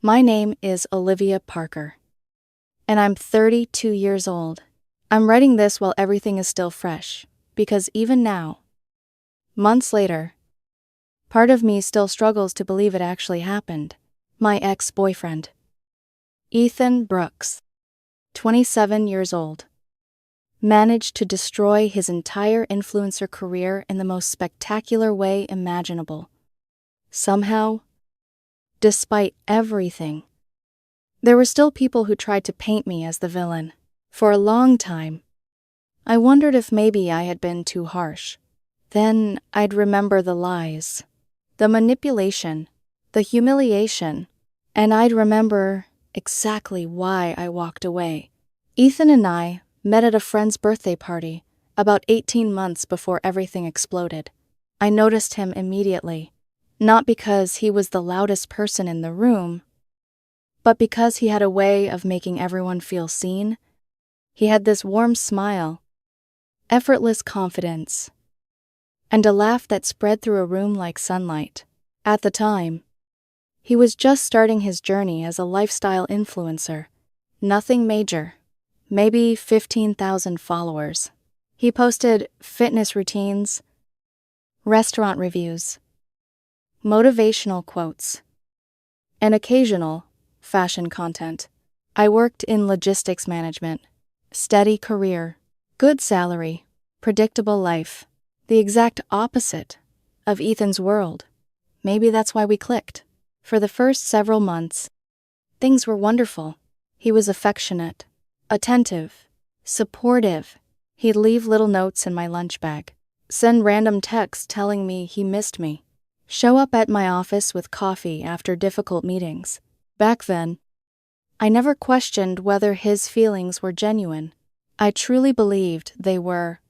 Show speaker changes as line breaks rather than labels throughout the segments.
My name is Olivia Parker, and I'm 32 years old. I'm writing this while everything is still fresh, because even now, months later, part of me still struggles to believe it actually happened. My ex-boyfriend, Ethan Brooks, 27 years old, managed to destroy his entire influencer career in the most spectacular way imaginable. Somehow, despite everything, there were still people who tried to paint me as the villain. For a long time, I wondered if maybe I had been too harsh. Then I'd remember the lies, the manipulation, the humiliation, and I'd remember exactly why I walked away. Ethan and I met at a friend's birthday party about 18 months before everything exploded. I noticed him immediately, not because he was the loudest person in the room, but because he had a way of making everyone feel seen. He had this warm smile, effortless confidence, and a laugh that spread through a room like sunlight. At the time, he was just starting his journey as a lifestyle influencer. Nothing major, maybe 15,000 followers. He posted fitness routines, restaurant reviews, motivational quotes, and occasional fashion content. I worked in logistics management, steady career, good salary, predictable life, the exact opposite of Ethan's world. Maybe that's why we clicked. For the first several months, things were wonderful. He was affectionate, attentive, supportive. He'd leave little notes in my lunch bag, send random texts telling me he missed me, show up at my office with coffee after difficult meetings. Back then, I never questioned whether his feelings were genuine. I truly believed they were.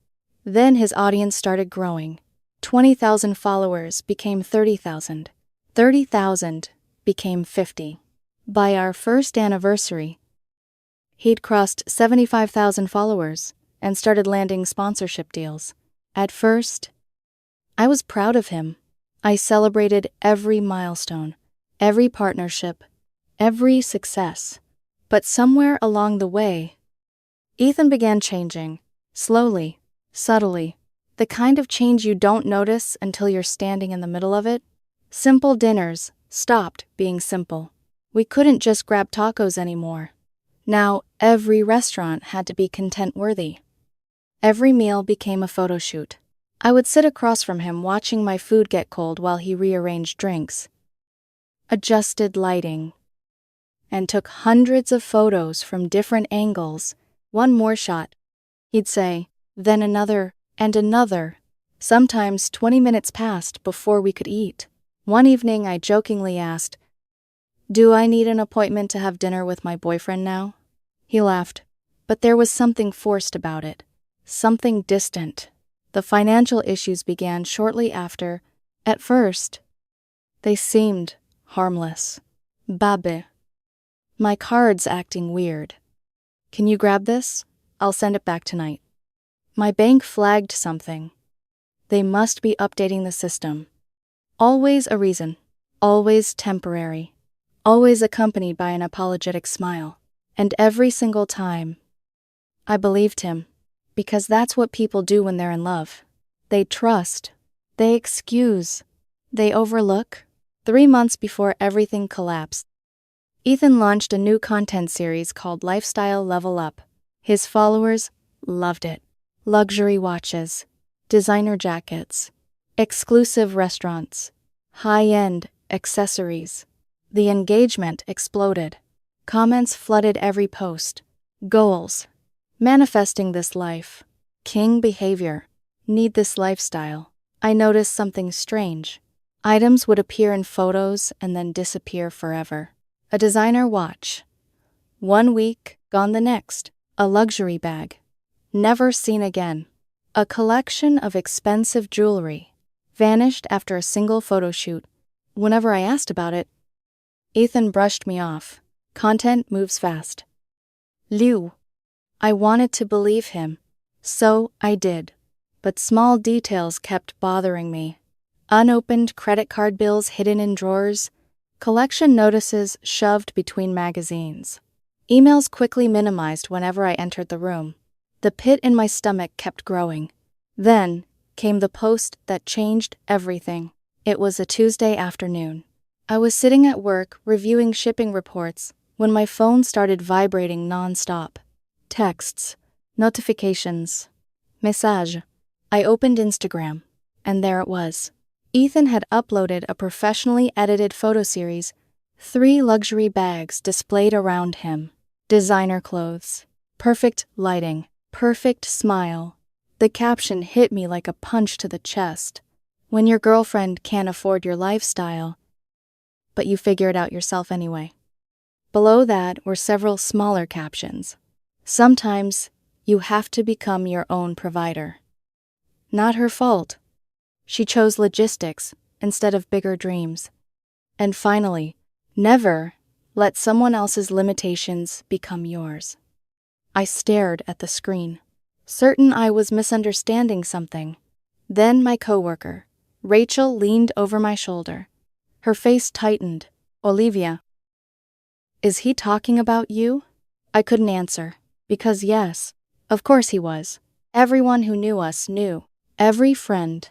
Then his audience started growing. 20,000 followers became 30,000. 30,000 became 50. By our first anniversary, he'd crossed 75,000 followers and started landing sponsorship deals. At first, I was proud of him. I celebrated every milestone, every partnership, every success. But somewhere along the way, Ethan began changing, slowly, subtly, the kind of change you don't notice until you're standing in the middle of it. Simple dinners stopped being simple. We couldn't just grab tacos anymore. Now every restaurant had to be content-worthy. Every meal became a photo shoot. I would sit across from him watching my food get cold while he rearranged drinks, adjusted lighting, and took hundreds of photos from different angles. One more shot, he'd say, then another and another. Sometimes 20 minutes passed before we could eat. One evening I jokingly asked, "Do I need an appointment to have dinner with my boyfriend now?" He laughed, but there was something forced about it, something distant. The financial issues began shortly after. At first, they seemed harmless. Babe. My card's acting weird. Can you grab this? I'll send it back tonight. My bank flagged something. They must be updating the system. Always a reason. Always temporary. Always accompanied by an apologetic smile. And every single time, I believed him. Because that's what people do when they're in love. They trust. They excuse. They overlook. 3 months before everything collapsed, Ethan launched a new content series called Lifestyle Level Up. His followers loved it. Luxury watches, designer jackets, exclusive restaurants, high-end accessories. The engagement exploded. Comments flooded every post. Goals. Manifesting this life. King behavior. Need this lifestyle. I noticed something strange. Items would appear in photos and then disappear forever. A designer watch. 1 week, gone the next. A luxury bag. Never seen again. A collection of expensive jewelry. Vanished after a single photo shoot. Whenever I asked about it, Ethan brushed me off. Content moves fast. Liu. I wanted to believe him. So I did. But small details kept bothering me. Unopened credit card bills hidden in drawers, Collection notices shoved between magazines. Emails quickly minimized whenever I entered the room. The pit in my stomach kept growing. Then came the post that changed everything. It was a Tuesday afternoon. I was sitting at work reviewing shipping reports when my phone started vibrating non-stop. Texts, notifications, message. I opened Instagram, and there it was. Ethan had uploaded a professionally edited photo series, 3 luxury bags displayed around him, designer clothes, perfect lighting, perfect smile. The caption hit me like a punch to the chest. When your girlfriend can't afford your lifestyle, but you figure it out yourself anyway. Below that were several smaller captions. Sometimes you have to become your own provider. Not her fault. She chose logistics instead of bigger dreams. And finally, never let someone else's limitations become yours. I stared at the screen, certain I was misunderstanding something. Then my coworker, Rachel, leaned over my shoulder. Her face tightened. Olivia, is he talking about you? I couldn't answer, because yes, of course he was. Everyone who knew us knew. Every friend,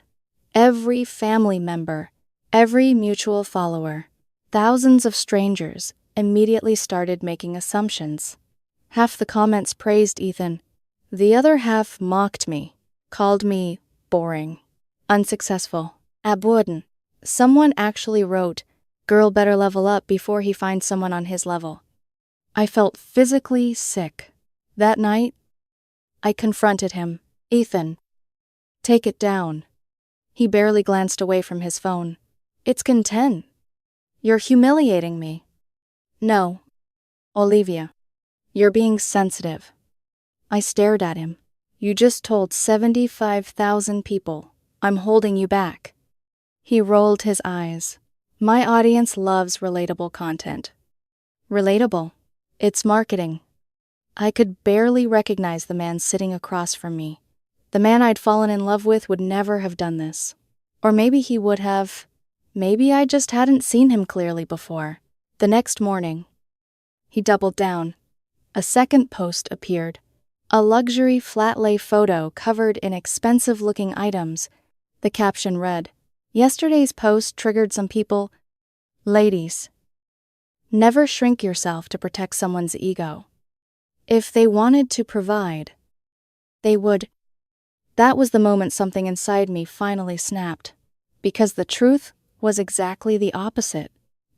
every family member, every mutual follower. Thousands of strangers immediately started making assumptions. Half the comments praised Ethan. The other half mocked me, called me boring, unsuccessful, abwooden. Someone actually wrote, "Girl better level up before he finds someone on his level." I felt physically sick. That night, I confronted him. Ethan, take it down. He barely glanced away from his phone. It's content. You're humiliating me. No, Olivia, you're being sensitive. I stared at him. You just told 75,000 people I'm holding you back. He rolled his eyes. My audience loves relatable content. Relatable. It's marketing. I could barely recognize the man sitting across from me. The man I'd fallen in love with would never have done this. Or maybe he would have. Maybe I just hadn't seen him clearly before. The next morning, he doubled down. A second post appeared. A luxury flat-lay photo covered in expensive-looking items. The caption read, "Yesterday's post triggered some people. Ladies, never shrink yourself to protect someone's ego. If they wanted to provide, they would." That was the moment something inside me finally snapped, because the truth was exactly the opposite.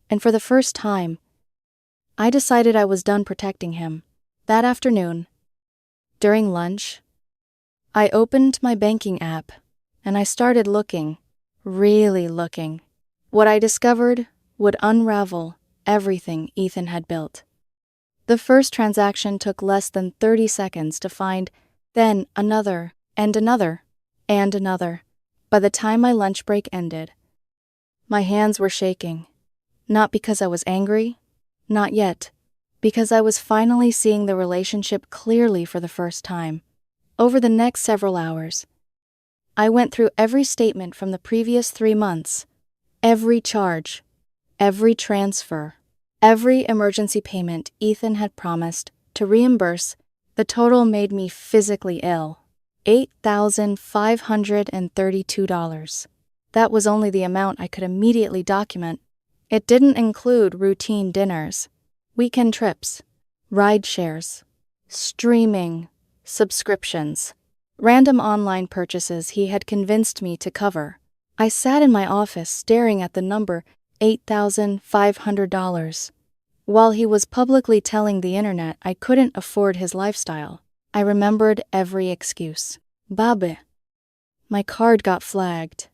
And for the first time, I decided I was done protecting him. That afternoon, during lunch, I opened my banking app and I started looking, really looking. What I discovered would unravel everything Ethan had built. The first transaction took less than 30 seconds to find, then another, and another, and another. By the time my lunch break ended, my hands were shaking. Not because I was angry, not yet, because I was finally seeing the relationship clearly for the first time. Over the next several hours, I went through every statement from the previous 3 months, every charge, every transfer, every emergency payment Ethan had promised to reimburse. The total made me physically ill. $8,532. That was only the amount I could immediately document. It didn't include routine dinners, weekend trips, ride shares, streaming, subscriptions, random online purchases he had convinced me to cover. I sat in my office staring at the number $8,500. While he was publicly telling the internet I couldn't afford his lifestyle, I remembered every excuse. Babe, my card got flagged.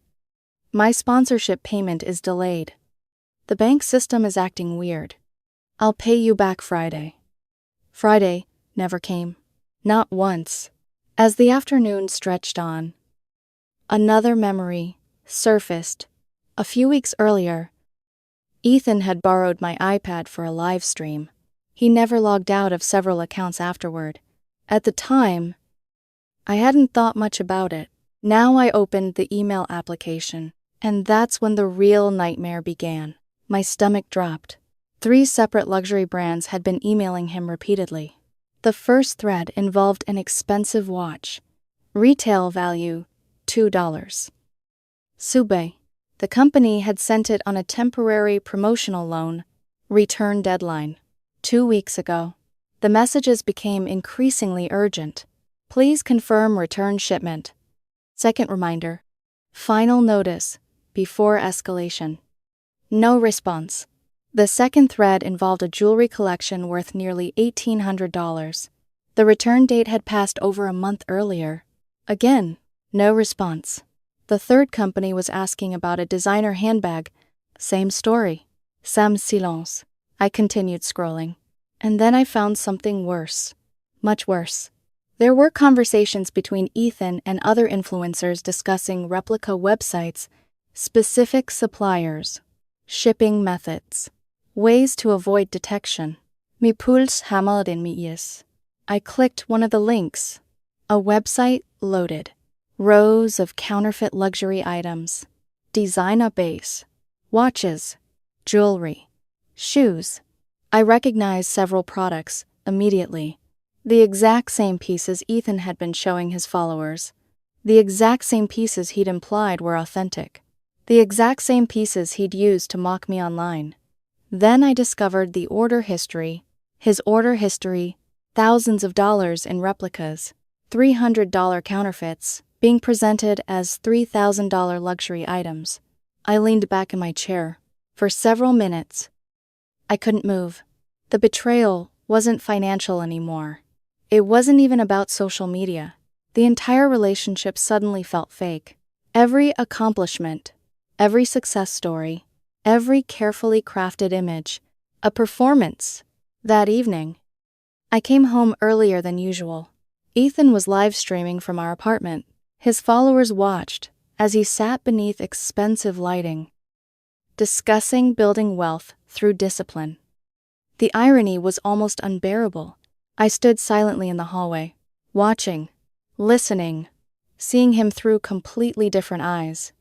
My sponsorship payment is delayed. The bank system is acting weird. I'll pay you back Friday. Friday never came. Not once. As the afternoon stretched on, another memory surfaced. A few weeks earlier, Ethan had borrowed my iPad for a live stream. He never logged out of several accounts afterward. At the time, I hadn't thought much about it. Now I opened the email application, and that's when the real nightmare began. My stomach dropped. 3 separate luxury brands had been emailing him repeatedly. The first thread involved an expensive watch. Retail value, $2. Sube. The company had sent it on a temporary promotional loan. Return deadline. 2 weeks ago. The messages became increasingly urgent. Please confirm return shipment. Second reminder. Final notice. Before escalation. No response. The second thread involved a jewelry collection worth nearly $1,800. The return date had passed over a month earlier. Again, no response. The third company was asking about a designer handbag. Same story. Sam silence. I continued scrolling. And then I found something worse. Much worse. There were conversations between Ethan and other influencers discussing replica websites, specific suppliers, shipping methods, ways to avoid detection. Mi puls hamad in mi ears. I clicked one of the links. A website loaded. Rows of counterfeit luxury items. Designer base. Watches. Jewelry. Shoes. I recognized several products immediately. The exact same pieces Ethan had been showing his followers. The exact same pieces he'd implied were authentic. The exact same pieces he'd used to mock me online. Then I discovered the order history. His order history, thousands of dollars in replicas, $300 counterfeits, being presented as $3,000 luxury items. I leaned back in my chair. For several minutes, I couldn't move. The betrayal wasn't financial anymore. It wasn't even about social media. The entire relationship suddenly felt fake. Every accomplishment, every success story, every carefully crafted image, a performance. That evening, I came home earlier than usual. Ethan was live streaming from our apartment. His followers watched as he sat beneath expensive lighting, discussing building wealth through discipline. The irony was almost unbearable. I stood silently in the hallway, watching, listening, seeing him through completely different eyes.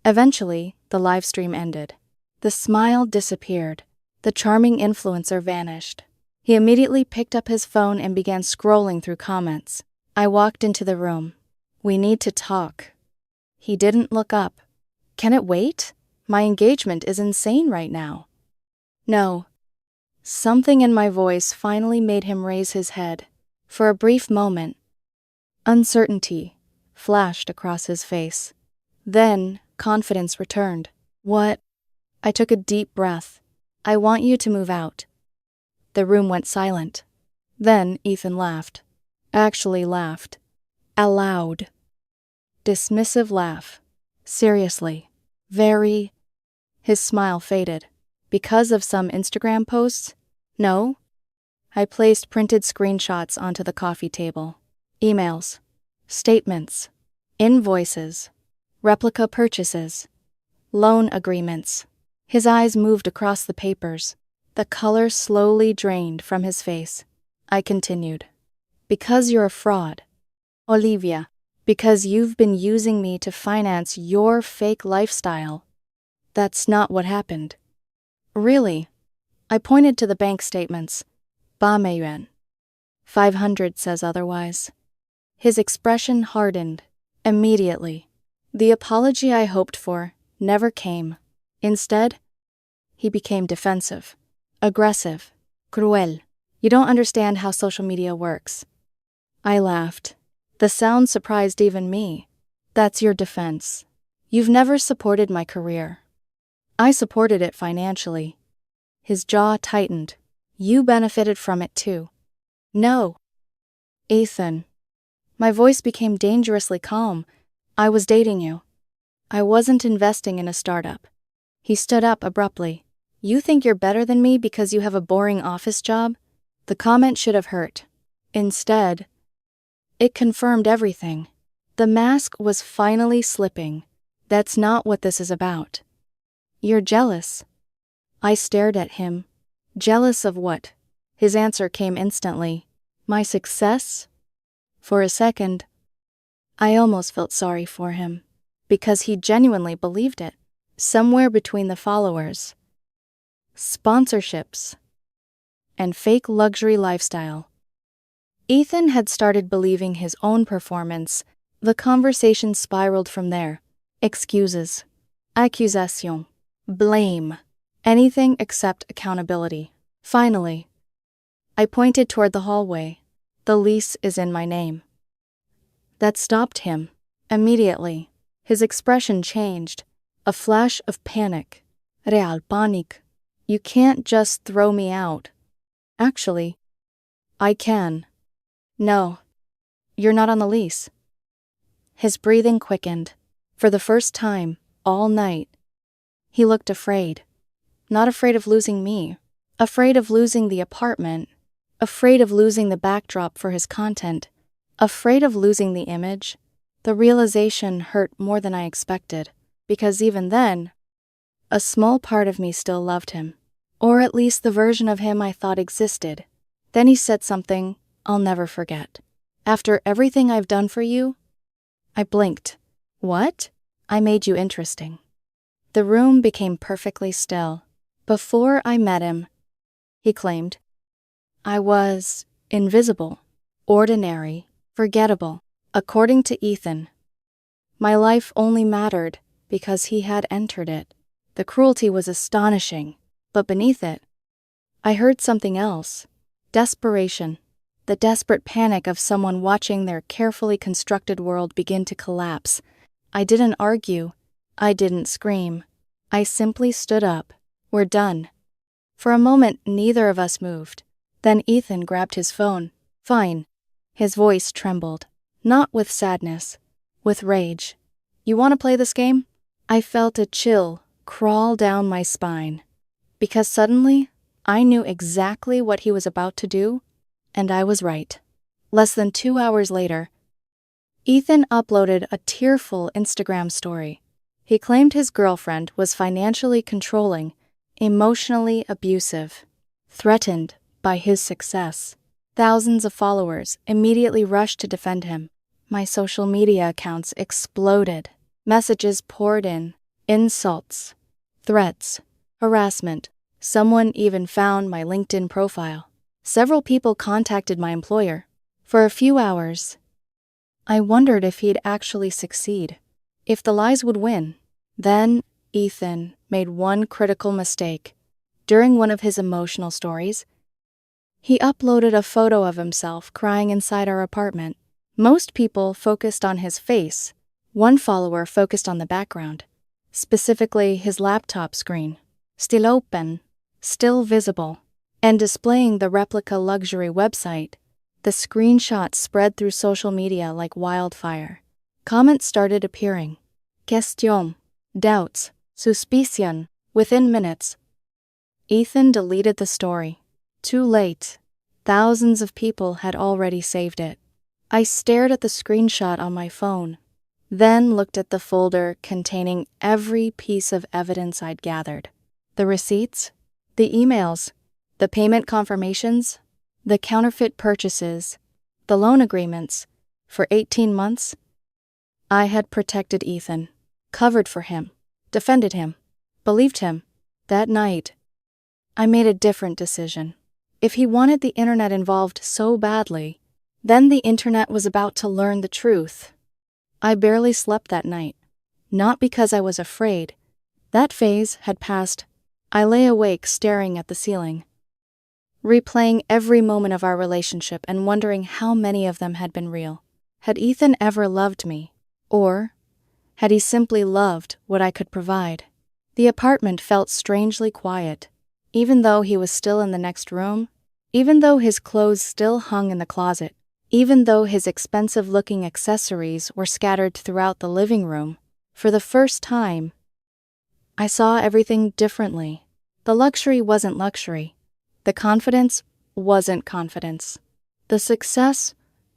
Eventually, the live stream ended. The smile disappeared. The charming influencer vanished. He immediately picked up his phone and began scrolling through comments. I walked into the room. We need to talk. He didn't look up. Can it wait? My engagement is insane right now. No. Something in my voice finally made him raise his head. For a brief moment, uncertainty flashed across his face. Then, confidence returned. What? I took a deep breath. I want you to move out. The room went silent. Then Ethan laughed. Actually laughed. Aloud. Dismissive laugh. Seriously. Very. His smile faded. Because of some Instagram posts? No. I placed printed screenshots onto the coffee table. Emails. Statements. Invoices. Replica purchases. Loan agreements. His eyes moved across the papers. The color slowly drained from his face. I continued. Because you're a fraud. Olivia. Because you've been using me to finance your fake lifestyle. That's not what happened. Really? I pointed to the bank statements. Ba yuan. 500 says otherwise. His expression hardened. Immediately. The apology I hoped for never came. Instead, he became defensive. Aggressive. Cruel. You don't understand how social media works. I laughed. The sound surprised even me. That's your defense. You've never supported my career. I supported it financially. His jaw tightened. You benefited from it too. No. Ethan. My voice became dangerously calm. I was dating you. I wasn't investing in a startup. He stood up abruptly. You think you're better than me because you have a boring office job? The comment should have hurt. Instead, it confirmed everything. The mask was finally slipping. That's not what this is about. You're jealous. I stared at him. Jealous of what? His answer came instantly. My success? For a second, I almost felt sorry for him. Because he genuinely believed it. Somewhere between the followers, sponsorships, and fake luxury lifestyle. Ethan had started believing his own performance. The conversation spiraled from there. Excuses, accusation, blame, anything except accountability. Finally, I pointed toward the hallway. The lease is in my name. That stopped him. Immediately, his expression changed. A flash of panic. Real panic. You can't just throw me out. Actually, I can. No, you're not on the lease. His breathing quickened. For the first time, all night, he looked afraid. Not afraid of losing me. Afraid of losing the apartment. Afraid of losing the backdrop for his content. Afraid of losing the image. The realization hurt more than I expected, because even then, a small part of me still loved him. Or at least the version of him I thought existed. Then he said something I'll never forget. After everything I've done for you, I blinked. What? I made you interesting. The room became perfectly still. Before I met him, he claimed, I was invisible, ordinary, forgettable. According to Ethan, my life only mattered because he had entered it. The cruelty was astonishing, but beneath it, I heard something else. Desperation. The desperate panic of someone watching their carefully constructed world begin to collapse. I didn't argue. I didn't scream. I simply stood up. We're done. For a moment, neither of us moved. Then Ethan grabbed his phone. Fine. His voice trembled. Not with sadness. With rage. You want to play this game? I felt a chill crawl down my spine. Because suddenly, I knew exactly what he was about to do, and I was right. Less than 2 hours later, Ethan uploaded a tearful Instagram story. He claimed his girlfriend was financially controlling, emotionally abusive, threatened by his success. Thousands of followers immediately rushed to defend him. My social media accounts exploded. Messages poured in. Insults, threats, harassment. Someone even found my LinkedIn profile. Several people contacted my employer. For a few hours, I wondered if he'd actually succeed, if the lies would win. Then, Ethan made one critical mistake. During one of his emotional stories, he uploaded a photo of himself crying inside our apartment. Most people focused on his face. One follower focused on the background, specifically his laptop screen, still open, still visible, and displaying the replica luxury website. The screenshots spread through social media like wildfire. Comments started appearing. Question, doubts, suspicion. Within minutes, Ethan deleted the story. Too late. Thousands of people had already saved it. I stared at the screenshot on my phone, then looked at the folder containing every piece of evidence I'd gathered. The receipts, the emails, the payment confirmations, the counterfeit purchases, the loan agreements. For 18 months, I had protected Ethan, covered for him, defended him, believed him. That night, I made a different decision. If he wanted the internet involved so badly, then the internet was about to learn the truth. I barely slept that night. Not because I was afraid. That phase had passed. I lay awake staring at the ceiling, replaying every moment of our relationship and wondering how many of them had been real. Had Ethan ever loved me? Or had he simply loved what I could provide? The apartment felt strangely quiet, even though he was still in the next room, even though his clothes still hung in the closet, even though his expensive-looking accessories were scattered throughout the living room. For the first time, I saw everything differently. The luxury wasn't luxury. The confidence wasn't confidence. The success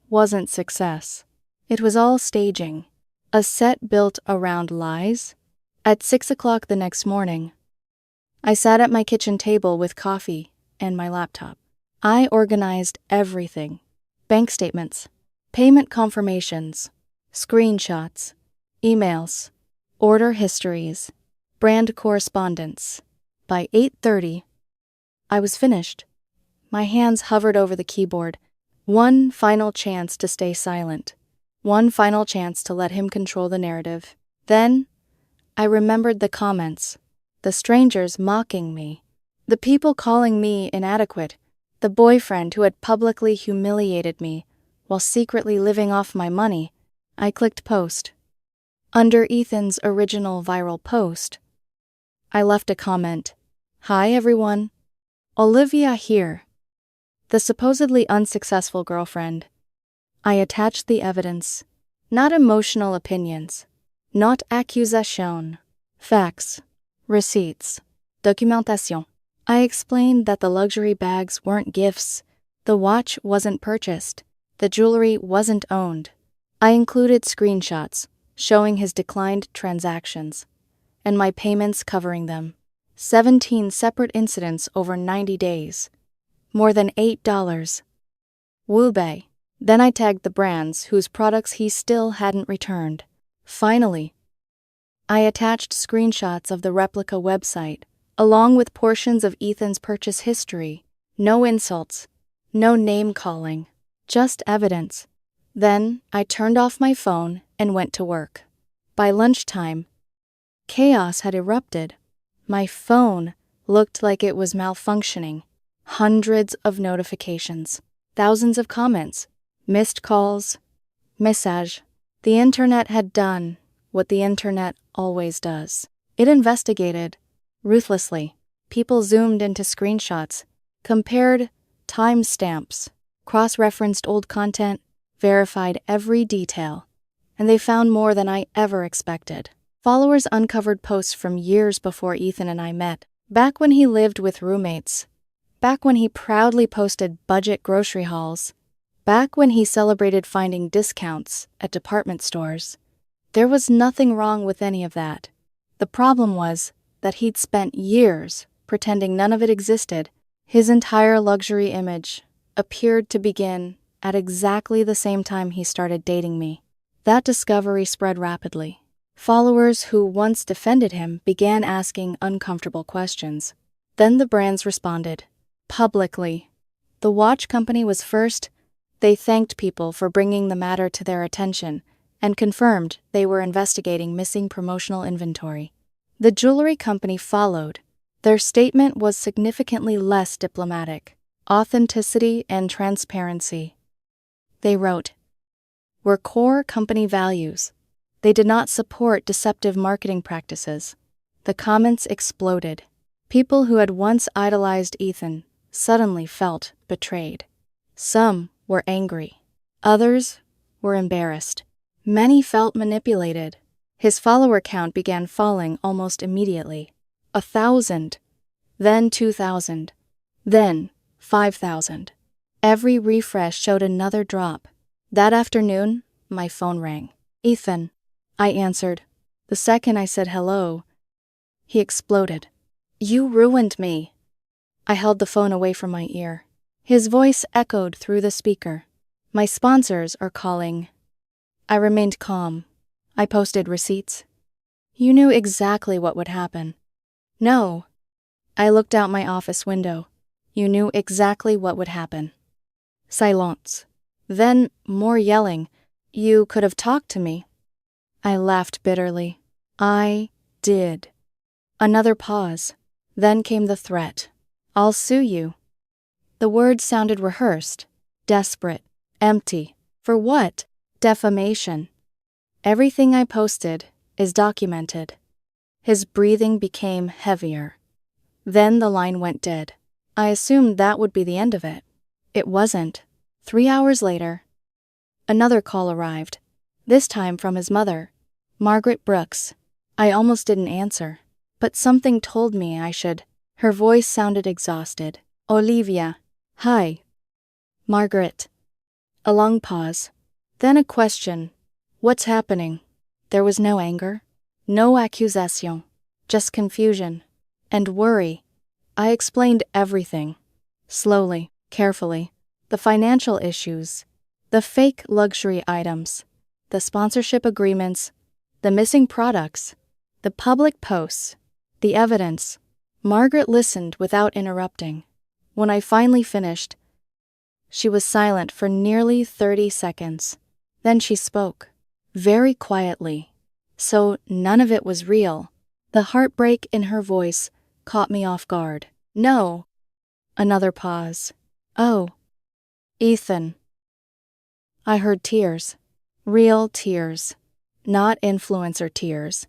wasn't success. It was all staging, a set built around lies. At 6 o'clock the next morning, I sat at my kitchen table with coffee and my laptop. I organized everything. Bank statements, payment confirmations, screenshots, emails, order histories, brand correspondence. By 8:30, I was finished. My hands hovered over the keyboard. One final chance to stay silent. One final chance to let him control the narrative. Then, I remembered the comments. The strangers mocking me. The people calling me inadequate. The boyfriend who had publicly humiliated me while secretly living off my money. I clicked post. Under Ethan's original viral post, I left a comment. Hi everyone. Olivia here. The supposedly unsuccessful girlfriend. I attached the evidence. Not emotional opinions. Not accusation. Facts. Receipts. Documentation. I explained that the luxury bags weren't gifts. The watch wasn't purchased. The jewelry wasn't owned. I included screenshots showing his declined transactions and my payments covering them. 17 separate incidents over 90 days. More than $8. Woobay. Then I tagged the brands whose products he still hadn't returned. Finally, I attached screenshots of the replica website, along with portions of Ethan's purchase history. No insults, no name-calling, just evidence. Then I turned off my phone and went to work. By lunchtime, chaos had erupted. My phone looked like it was malfunctioning. Hundreds of notifications, thousands of comments, missed calls, message. The internet had done what the internet always does. It investigated ruthlessly. People zoomed into screenshots, compared timestamps, cross-referenced old content, verified every detail, and they found more than I ever expected. Followers uncovered posts from years before Ethan and I met, back when he lived with roommates, back when he proudly posted budget grocery hauls, back when he celebrated finding discounts at department stores. There was nothing wrong with any of that. The problem was that he'd spent years pretending none of it existed. His entire luxury image appeared to begin at exactly the same time he started dating me. That discovery spread rapidly. Followers who once defended him began asking uncomfortable questions. Then the brands responded. Publicly. The watch company was first. They thanked people for bringing the matter to their attention and confirmed they were investigating missing promotional inventory. The jewelry company followed. Their statement was significantly less diplomatic. Authenticity and transparency. They wrote, were core company values. They did not support deceptive marketing practices. The comments exploded. People who had once idolized Ethan suddenly felt betrayed. Some were angry. Others were embarrassed. Many felt manipulated. His follower count began falling almost immediately. 1,000, then 2,000, then 5,000. Every refresh showed another drop. That afternoon, my phone rang. Ethan, I answered. The second I said hello, he exploded. You ruined me. I held the phone away from my ear. His voice echoed through the speaker. My sponsors are calling. I remained calm. I posted receipts. You knew exactly what would happen. No. I looked out my office window. You knew exactly what would happen. Silence. Then more yelling. You could have talked to me. I laughed bitterly. I did. Another pause. Then came the threat. I'll sue you. The words sounded rehearsed, desperate, empty. For what? Defamation. Everything I posted is documented. His breathing became heavier. Then the line went dead. I assumed that would be the end of it. It wasn't. 3 hours later, another call arrived, this time from his mother, Margaret Brooks. I almost didn't answer, but something told me I should. Her voice sounded exhausted. Olivia. Hi. Margaret. A long pause. Then a question. What's happening? There was no anger, no accusation, just confusion and worry. I explained everything. Slowly, carefully. The financial issues, the fake luxury items, the sponsorship agreements, the missing products, the public posts, the evidence. Margaret listened without interrupting. When I finally finished, she was silent for nearly 30 seconds. Then she spoke, very quietly. So none of it was real. The heartbreak in her voice caught me off guard. No. Another pause. Oh. Ethan. I heard tears. Real tears. Not influencer tears.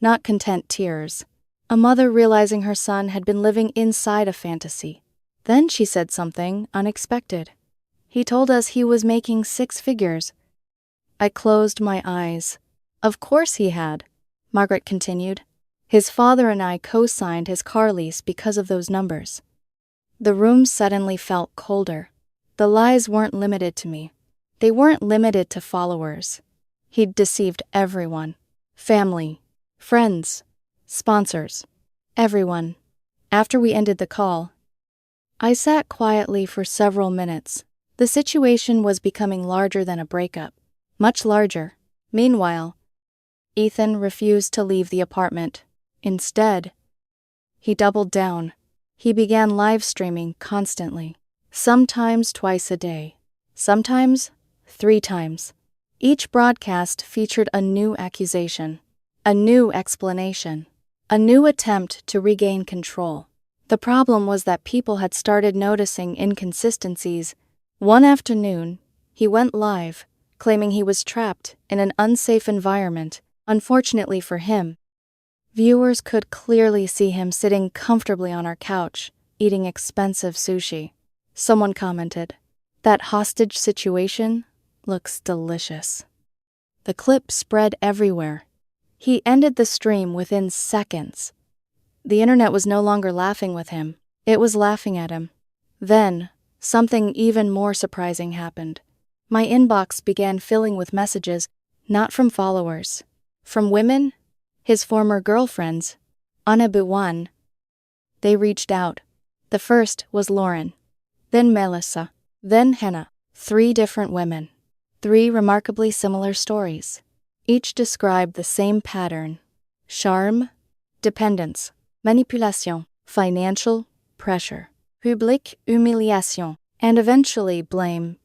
Not content tears. A mother realizing her son had been living inside a fantasy. Then she said something unexpected. He told us he was making 6 figures. I closed my eyes. Of course he had, Margaret continued. His father and I co-signed his car lease because of those numbers. The room suddenly felt colder. The lies weren't limited to me. They weren't limited to followers. He'd deceived everyone. Family, friends, sponsors, everyone. After we ended the call, I sat quietly for several minutes. The situation was becoming larger than a breakup. Much larger. Meanwhile, Ethan refused to leave the apartment. Instead, he doubled down. He began live streaming constantly. Sometimes twice a day. Sometimes 3 times. Each broadcast featured a new accusation, a new explanation, a new attempt to regain control. The problem was that people had started noticing inconsistencies. One afternoon, he went live, claiming he was trapped in an unsafe environment. Unfortunately for him, viewers could clearly see him sitting comfortably on our couch, eating expensive sushi. Someone commented, "That hostage situation looks delicious." The clip spread everywhere. He ended the stream within seconds. The internet was no longer laughing with him. It was laughing at him. Then, something even more surprising happened. My inbox began filling with messages, not from followers, from women, his former girlfriends, Anabuwan. They reached out. The first was Lauren, then Melissa, then Hannah. 3 different women. 3 remarkably similar stories. Each described the same pattern: charme, dependence, manipulation, financial pressure, public humiliation, and eventually blame.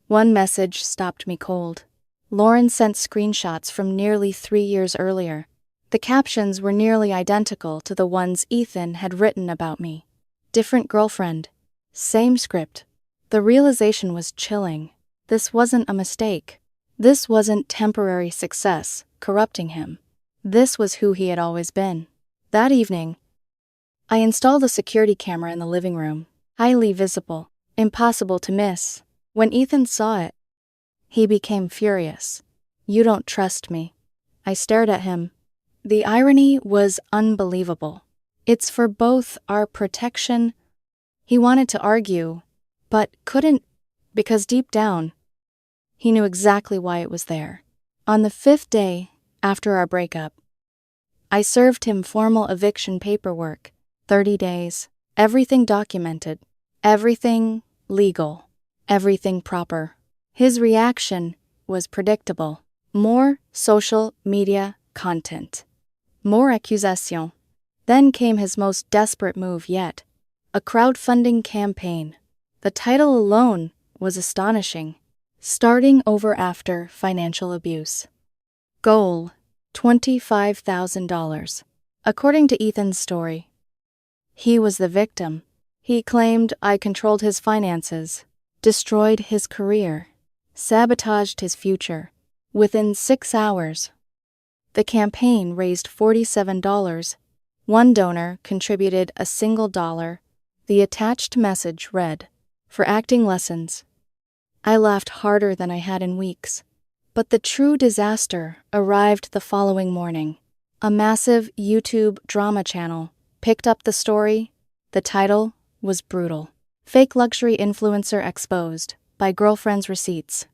One message stopped me cold. Lauren sent screenshots from nearly 3 years earlier. The captions were nearly identical to the ones Ethan had written about me. Different girlfriend, same script. The realization was chilling. This wasn't a mistake. This wasn't temporary success corrupting him. This was who he had always been. That evening, I installed a security camera in the living room, highly visible, impossible to miss. When Ethan saw it, he became furious. "You don't trust me." I stared at him. The irony was unbelievable. "It's for both our protection." He wanted to argue, but couldn't, because deep down, he knew exactly why it was there. On the 5th day after our breakup, I served him formal eviction paperwork. 30 days, everything documented, everything legal, everything proper. His reaction was predictable. More social media content. More accusation. Then came his most desperate move yet. A crowdfunding campaign. The title alone was astonishing. Starting over after financial abuse. Goal: $25,000. According to Ethan's story, he was the victim. He claimed I controlled his finances, destroyed his career, sabotaged his future. Within 6 hours, the campaign raised $47. One donor contributed a single dollar. The attached message read, "For acting lessons." I laughed harder than I had in weeks. But the true disaster arrived the following morning. A massive YouTube drama channel picked up the story. The title was brutal. "Fake luxury influencer exposed by girlfriend's receipts."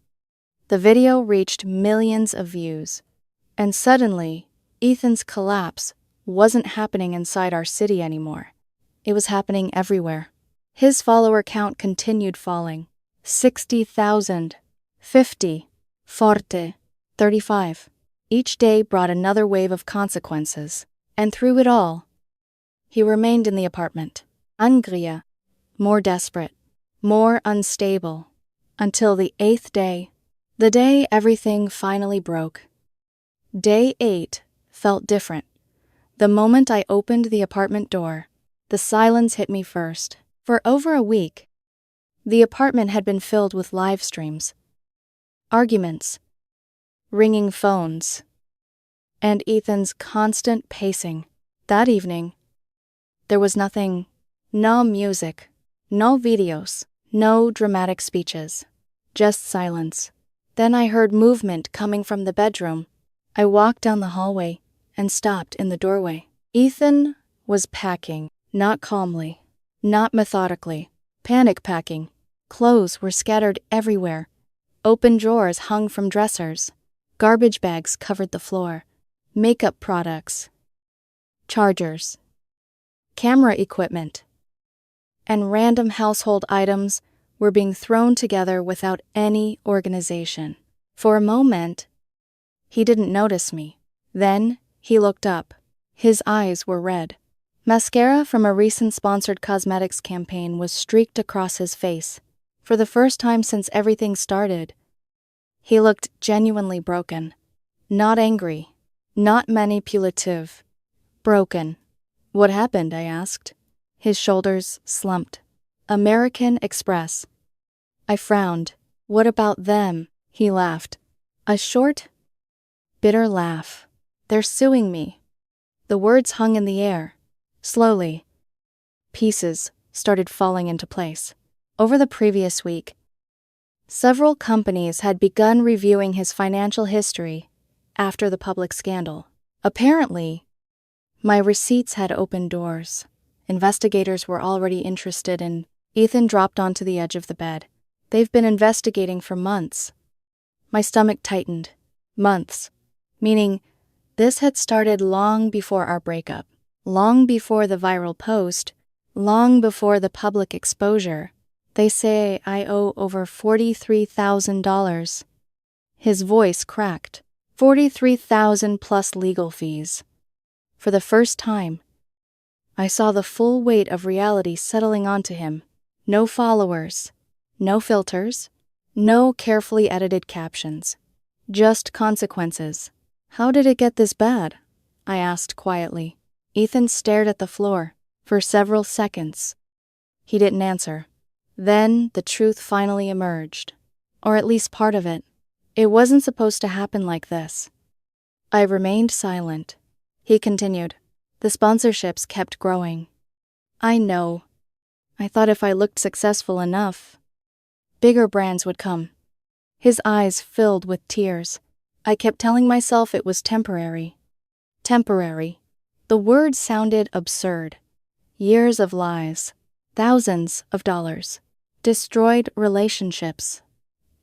The video reached millions of views. And suddenly, Ethan's collapse wasn't happening inside our city anymore. It was happening everywhere. His follower count continued falling. 60,000, 50, forte, 35. Each day brought another wave of consequences. And through it all, he remained in the apartment. Angria, more desperate, more unstable, until the 8th day, the day everything finally broke. Day 8 felt different. The moment I opened the apartment door, the silence hit me first. For over a week, the apartment had been filled with live streams, arguments, ringing phones, and Ethan's constant pacing. That evening, there was nothing, no music, no videos, no dramatic speeches, just silence. Then I heard movement coming from the bedroom. I walked down the hallway and stopped in the doorway. Ethan was packing, not calmly, not methodically, panic packing. Clothes were scattered everywhere. Open drawers hung from dressers. Garbage bags covered the floor. Makeup products, chargers, camera equipment, and random household items were being thrown together without any organization. For a moment, he didn't notice me. Then, he looked up. His eyes were red. Mascara from a recent sponsored cosmetics campaign was streaked across his face. For the first time since everything started, he looked genuinely broken. Not angry, not manipulative. Broken. What happened? I asked. His shoulders slumped. American Express. I frowned. What about them? He laughed. A short, bitter laugh. They're suing me. The words hung in the air. Slowly, pieces started falling into place. Over the previous week, several companies had begun reviewing his financial history after the public scandal. Apparently, my receipts had opened doors. Investigators were already interested in. Ethan dropped onto the edge of the bed. They've been investigating for months. My stomach tightened. Months. Meaning, this had started long before our breakup. Long before the viral post. Long before the public exposure. They say I owe over $43,000. His voice cracked. $43,000 plus legal fees. For the first time, I saw the full weight of reality settling onto him. No followers, no filters, no carefully edited captions. Just consequences. How did it get this bad? I asked quietly. Ethan stared at the floor for several seconds. He didn't answer. Then the truth finally emerged. Or at least part of it. It wasn't supposed to happen like this. I remained silent. He continued. The sponsorships kept growing. I know. I thought if I looked successful enough, bigger brands would come. His eyes filled with tears. I kept telling myself it was temporary. Temporary. The word sounded absurd. Years of lies. Thousands of dollars. Destroyed relationships.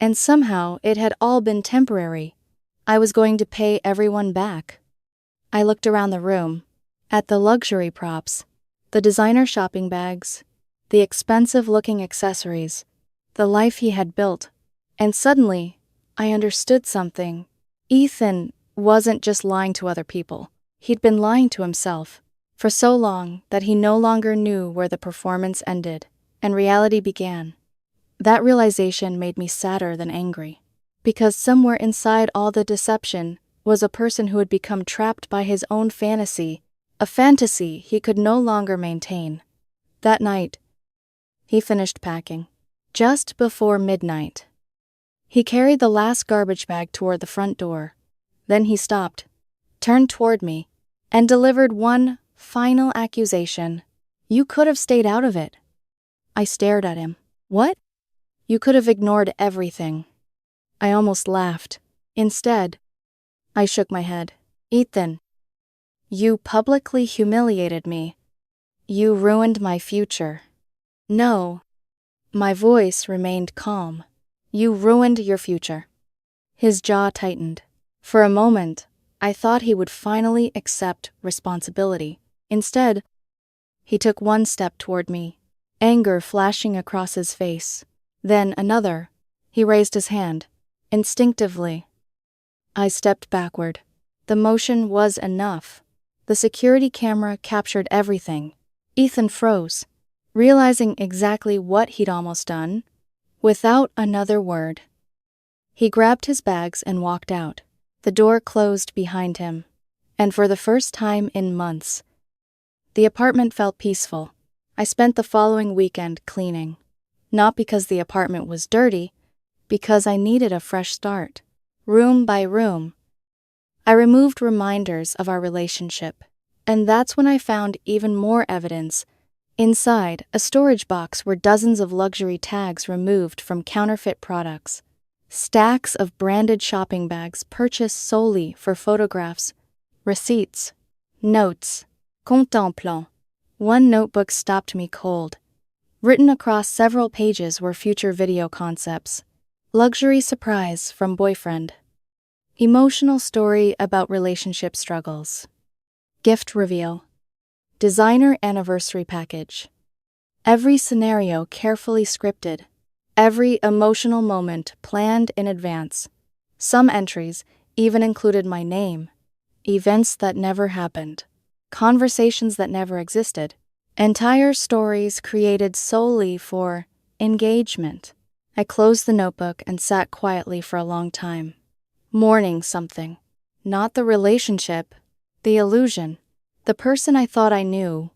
And somehow it had all been temporary. I was going to pay everyone back. I looked around the room, at the luxury props, the designer shopping bags, the expensive-looking accessories, the life he had built, and suddenly, I understood something. Ethan wasn't just lying to other people. He'd been lying to himself for so long that he no longer knew where the performance ended and reality began. That realization made me sadder than angry, because somewhere inside all the deception was a person who had become trapped by his own fantasy, a fantasy he could no longer maintain. That night, he finished packing. Just before midnight, he carried the last garbage bag toward the front door. Then he stopped, turned toward me, and delivered one final accusation. You could have stayed out of it. I stared at him. What? You could have ignored everything. I almost laughed. Instead, I shook my head. Ethan, you publicly humiliated me. You ruined my future. No. My voice remained calm. You ruined your future. His jaw tightened. For a moment, I thought he would finally accept responsibility. Instead, he took one step toward me, anger flashing across his face. Then another. He raised his hand. Instinctively, I stepped backward. The motion was enough. The security camera captured everything. Ethan froze, realizing exactly what he'd almost done. Without another word, he grabbed his bags and walked out. The door closed behind him, and for the first time in months, the apartment felt peaceful. I spent the following weekend cleaning, not because the apartment was dirty, because I needed a fresh start. Room by room, I removed reminders of our relationship, and that's when I found even more evidence. Inside a storage box were dozens of luxury tags removed from counterfeit products, stacks of branded shopping bags purchased solely for photographs, receipts, notes, contemplant. One notebook stopped me cold. Written across several pages were future video concepts. Luxury surprise from boyfriend. Emotional story about relationship struggles. Gift reveal. Designer anniversary package. Every scenario carefully scripted. Every emotional moment planned in advance. Some entries even included my name. Events that never happened. Conversations that never existed. Entire stories created solely for engagement. I closed the notebook and sat quietly for a long time, mourning something. Not the relationship, the illusion, the person I thought I knew.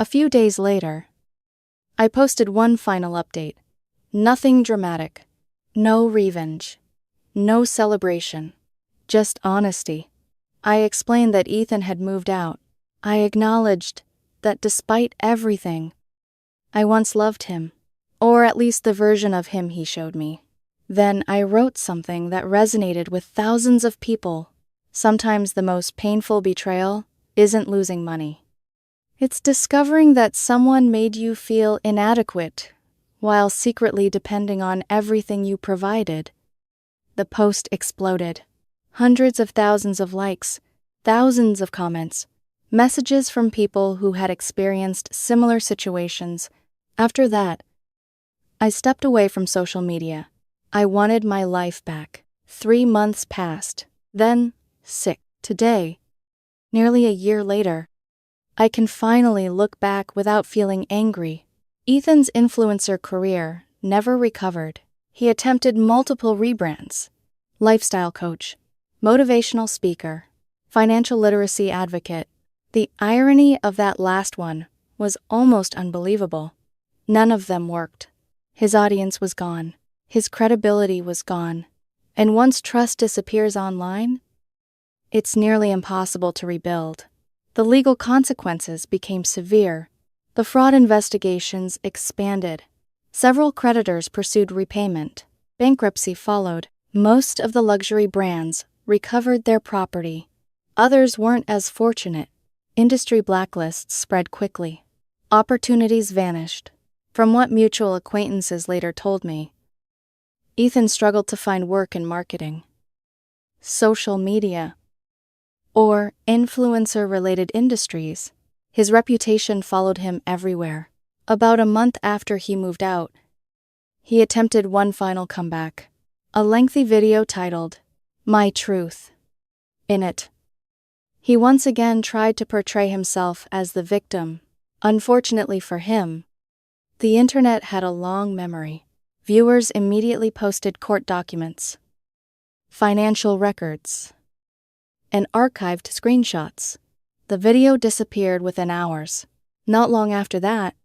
A few days later, I posted one final update. Nothing dramatic. No revenge. No celebration. Just honesty. I explained that Ethan had moved out. I acknowledged that despite everything, I once loved him, or at least the version of him he showed me. Then I wrote something that resonated with thousands of people. Sometimes the most painful betrayal isn't losing money. It's discovering that someone made you feel inadequate while secretly depending on everything you provided. The post exploded. Hundreds of thousands of likes, thousands of comments, messages from people who had experienced similar situations. After that, I stepped away from social media. I wanted my life back. 3 months passed. Then, sick. Today, nearly a year later, I can finally look back without feeling angry. Ethan's influencer career never recovered. He attempted multiple rebrands: lifestyle coach, motivational speaker, financial literacy advocate. The irony of that last one was almost unbelievable. None of them worked. His audience was gone. His credibility was gone. And once trust disappears online, it's nearly impossible to rebuild. The legal consequences became severe. The fraud investigations expanded. Several creditors pursued repayment. Bankruptcy followed. Most of the luxury brands recovered their property. Others weren't as fortunate. Industry blacklists spread quickly. Opportunities vanished. From what mutual acquaintances later told me, Ethan struggled to find work in marketing, social media, or influencer-related industries. His reputation followed him everywhere. About a month after he moved out, he attempted one final comeback, a lengthy video titled, "My Truth." In it, he once again tried to portray himself as the victim. Unfortunately for him, the internet had a long memory. Viewers immediately posted court documents, financial records, and archived screenshots. The video disappeared within hours. Not long after that,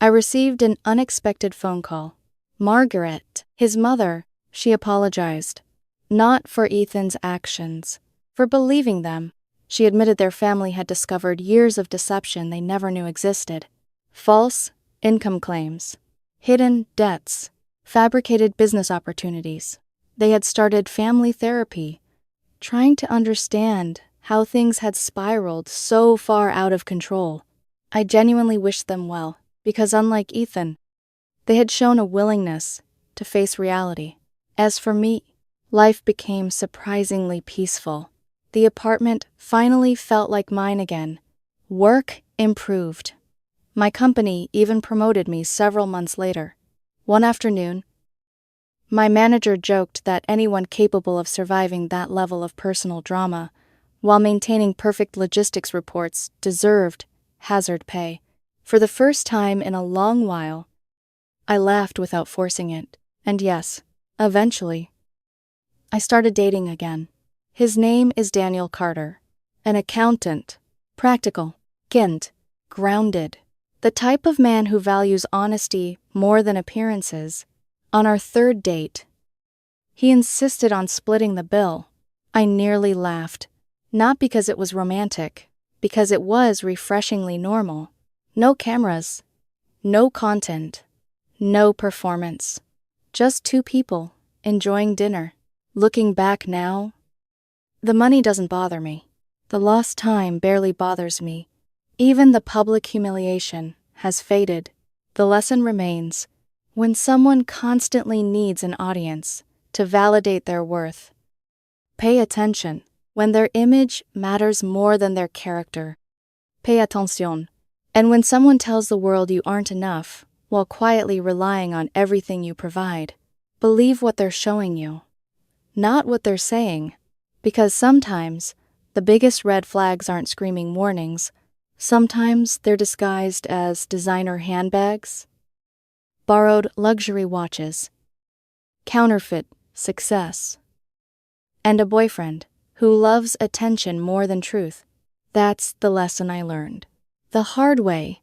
I received an unexpected phone call. Margaret, his mother, she apologized. Not for Ethan's actions, for believing them. She admitted their family had discovered years of deception they never knew existed. False income claims, hidden debts, fabricated business opportunities. They had started family therapy, trying to understand how things had spiraled so far out of control. I genuinely wished them well, because unlike Ethan, they had shown a willingness to face reality. As for me, life became surprisingly peaceful. The apartment finally felt like mine again. Work improved. My company even promoted me several months later. One afternoon, my manager joked that anyone capable of surviving that level of personal drama while maintaining perfect logistics reports deserved hazard pay. For the first time in a long while, I laughed without forcing it. And yes, eventually, I started dating again. His name is Daniel Carter. An accountant. Practical. Kind. Grounded. The type of man who values honesty more than appearances. On our third date, he insisted on splitting the bill. I nearly laughed. Not because it was romantic, because it was refreshingly normal. No cameras. No content. No performance. Just two people, enjoying dinner. Looking back now, the money doesn't bother me. The lost time barely bothers me. Even the public humiliation has faded. The lesson remains. When someone constantly needs an audience to validate their worth, pay attention. When their image matters more than their character, pay attention. And when someone tells the world you aren't enough, while quietly relying on everything you provide, believe what they're showing you, not what they're saying. Because sometimes, the biggest red flags aren't screaming warnings. Sometimes they're disguised as designer handbags, borrowed luxury watches, counterfeit success, and a boyfriend who loves attention more than truth. That's the lesson I learned the hard way.